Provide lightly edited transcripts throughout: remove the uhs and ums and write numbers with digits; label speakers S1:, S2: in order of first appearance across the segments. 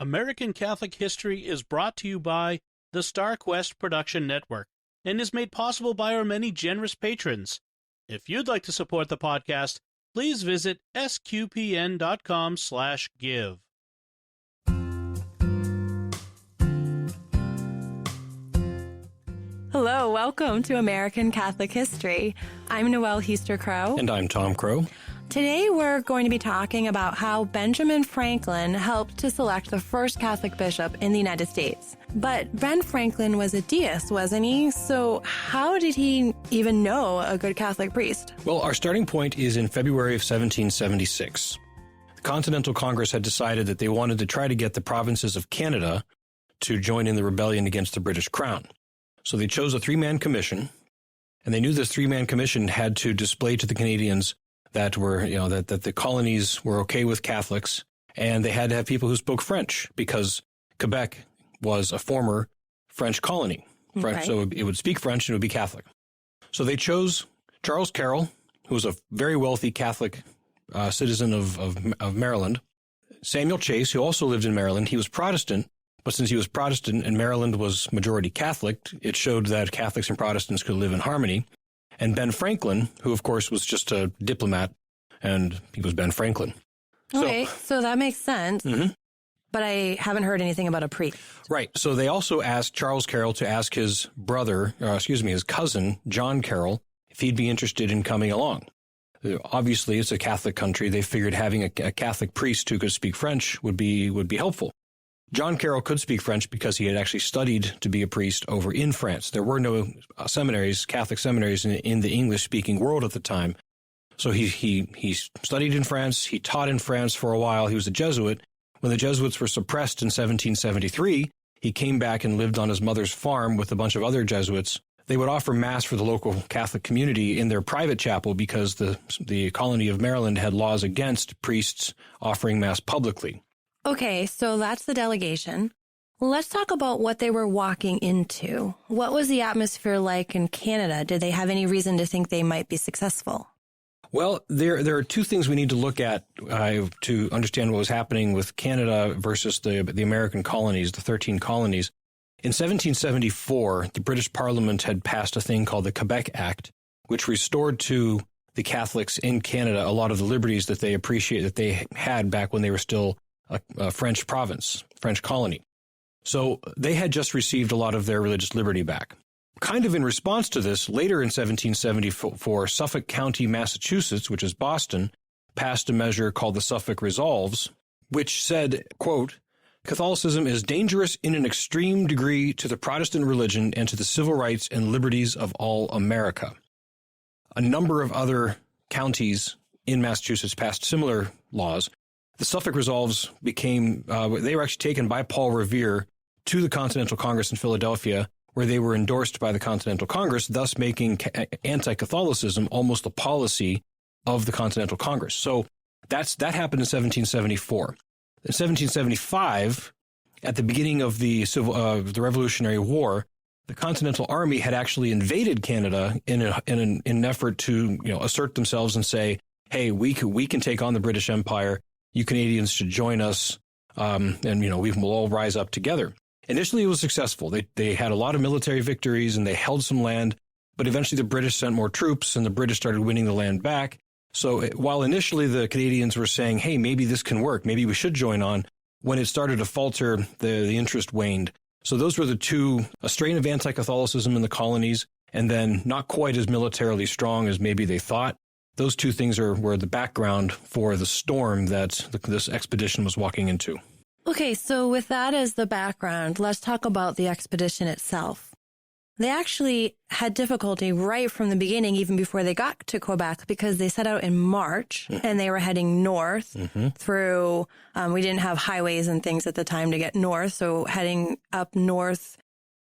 S1: American Catholic History is brought to you by the Star Quest Production Network and is made possible by our many generous patrons. If you'd like to support the podcast, please visit sqpn.com/give.
S2: Hello, welcome to American Catholic History. I'm Noelle Heaster-Crowe.
S3: And I'm Tom Crow.
S2: Today we're going to be talking about how Benjamin Franklin helped to select the first Catholic bishop in the United States. But Ben Franklin was a deist, wasn't he? So how did he even know a good Catholic priest?
S3: Well, our starting point is in February of 1776. The Continental Congress had decided that they wanted to try to get the provinces of Canada to join in the rebellion against the British Crown. So they chose a three-man commission, and they knew this three-man commission had to display to the Canadians that the colonies were okay with Catholics, and they had to have people who spoke French because Quebec was a former French colony.
S2: Okay.
S3: So it would speak French and it would be Catholic. So they chose Charles Carroll, who was a very wealthy Catholic citizen of Maryland. Samuel Chase, who also lived in Maryland. He was Protestant, but since he was Protestant and Maryland was majority Catholic, it showed that Catholics and Protestants could live in harmony. And Ben Franklin, who, of course, was just a diplomat, and he was Ben Franklin.
S2: Okay, so that makes sense.
S3: Mm-hmm.
S2: But I haven't heard anything about a priest.
S3: Right. So they also asked Charles Carroll to ask his his cousin, John Carroll, if he'd be interested in coming along. Obviously, it's a Catholic country. They figured having a Catholic priest who could speak French would be helpful. John Carroll could speak French because he had actually studied to be a priest over in France. There were no Catholic seminaries in the English-speaking world at the time. So he studied in France. He taught in France for a while. He was a Jesuit. When the Jesuits were suppressed in 1773, he came back and lived on his mother's farm with a bunch of other Jesuits. They would offer Mass for the local Catholic community in their private chapel because the colony of Maryland had laws against priests offering Mass publicly.
S2: Okay, so that's the delegation. Let's talk about what they were walking into. What was the atmosphere like in Canada? Did they have any reason to think they might be successful?
S3: Well, there are two things we need to look at to understand what was happening with Canada versus the American colonies, the 13 colonies. In 1774, the British Parliament had passed a thing called the Quebec Act, which restored to the Catholics in Canada a lot of the liberties that they had back when they were still a French province, French colony. So they had just received a lot of their religious liberty back. Kind of in response to this, later in 1774, Suffolk County, Massachusetts, which is Boston, passed a measure called the Suffolk Resolves, which said, quote, Catholicism is dangerous in an extreme degree to the Protestant religion and to the civil rights and liberties of all America. A number of other counties in Massachusetts passed similar laws. The Suffolk Resolves they were actually taken by Paul Revere to the Continental Congress in Philadelphia, where they were endorsed by the Continental Congress, thus making anti-Catholicism almost a policy of the Continental Congress. So that happened in 1774. In 1775, at the beginning of the Revolutionary War, the Continental Army had actually invaded Canada in an effort to assert themselves and say, hey, we can take on the British Empire. You Canadians should join us, and we will all rise up together. Initially, it was successful. They had a lot of military victories and they held some land, but eventually the British sent more troops and the British started winning the land back. So while initially the Canadians were saying, hey, maybe this can work, maybe we should join on, when it started to falter, the interest waned. So those were a strain of anti-Catholicism in the colonies, and then not quite as militarily strong as maybe they thought. Those two things were the background for the storm that this expedition was walking into.
S2: Okay, so with that as the background, let's talk about the expedition itself. They actually had difficulty right from the beginning, even before they got to Quebec, because they set out in March and they were heading north through, we didn't have highways and things at the time to get north, so heading up north.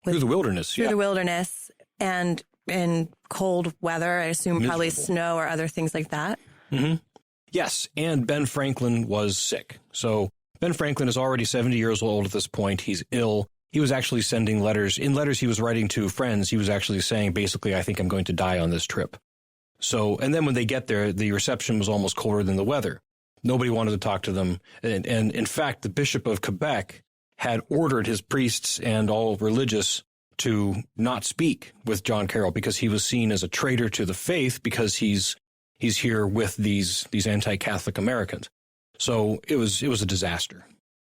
S3: Through the wilderness,
S2: Through the wilderness and in cold weather, I assume probably snow or other things like that.
S3: Mm-hmm. Yes, and Ben Franklin was sick. So Ben Franklin is already 70 years old at this point. He's ill. He was actually sending letters. In letters he was writing to friends, he was actually saying, basically, I think I'm going to die on this trip. So, and then when they get there, the reception was almost colder than the weather. Nobody wanted to talk to them. And in fact, the Bishop of Quebec had ordered his priests and all religious to not speak with John Carroll because he was seen as a traitor to the faith because he's here with these anti-Catholic Americans. So it was a disaster.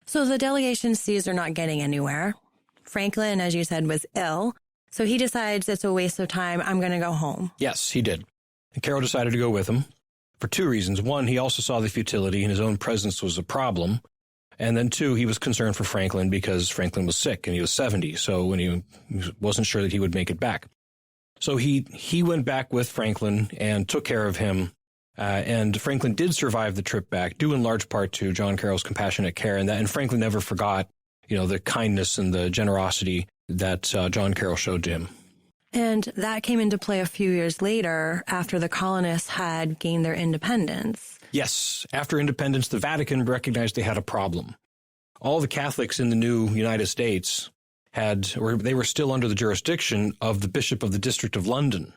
S2: So the delegation sees they're not getting anywhere. Franklin, as you said, was ill. So he decides it's a waste of time. I'm going to go home.
S3: Yes, he did. And Carroll decided to go with him for two reasons. One, he also saw the futility and his own presence was a problem. And then two, he was concerned for Franklin because Franklin was sick and he was 70. So when he wasn't sure that he would make it back. So he went back with Franklin and took care of him. And Franklin did survive the trip back, due in large part to John Carroll's compassionate care. And Franklin never forgot, the kindness and the generosity that John Carroll showed to him.
S2: And that came into play a few years later after the colonists had gained their independence.
S3: Yes. After independence, the Vatican recognized they had a problem. All the Catholics in the new United States they were still under the jurisdiction of the Bishop of the District of London.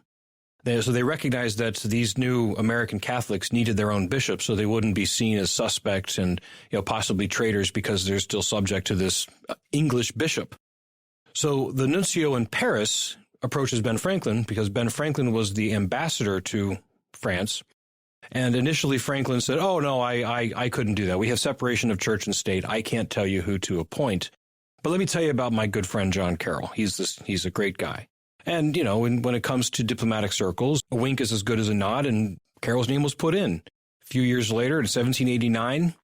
S3: So they recognized that these new American Catholics needed their own bishop so they wouldn't be seen as suspects and possibly traitors because they're still subject to this English bishop. So the nuncio in Paris approaches Ben Franklin because Ben Franklin was the ambassador to France. And initially Franklin said, oh, no, I couldn't do that. We have separation of church and state. I can't tell you who to appoint. But let me tell you about my good friend John Carroll. He's a great guy. And, when it comes to diplomatic circles, a wink is as good as a nod, and Carroll's name was put in. A few years later, in 1789,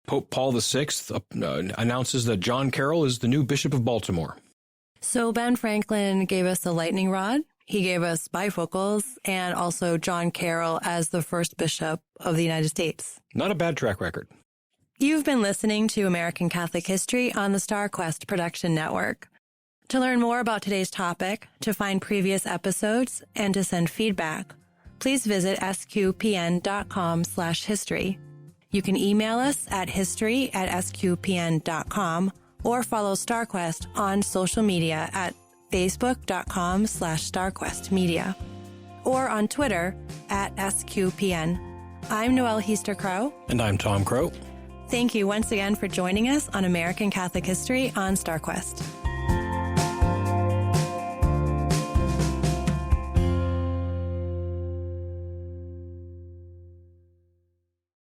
S3: Pope Paul VI announces that John Carroll is the new Bishop of Baltimore.
S2: So Ben Franklin gave us the lightning rod. He gave us bifocals and also John Carroll as the first bishop of the United States.
S3: Not a bad track record.
S2: You've been listening to American Catholic History on the StarQuest Production Network. To learn more about today's topic, to find previous episodes, and to send feedback, please visit sqpn.com/history. You can email us at history@sqpn.com or follow StarQuest on social media at facebook.com/StarQuestMedia or on Twitter @SQPN. I'm Noelle Heaster-Crow.
S3: And I'm Tom Crow.
S2: Thank you once again for joining us on American Catholic History on StarQuest.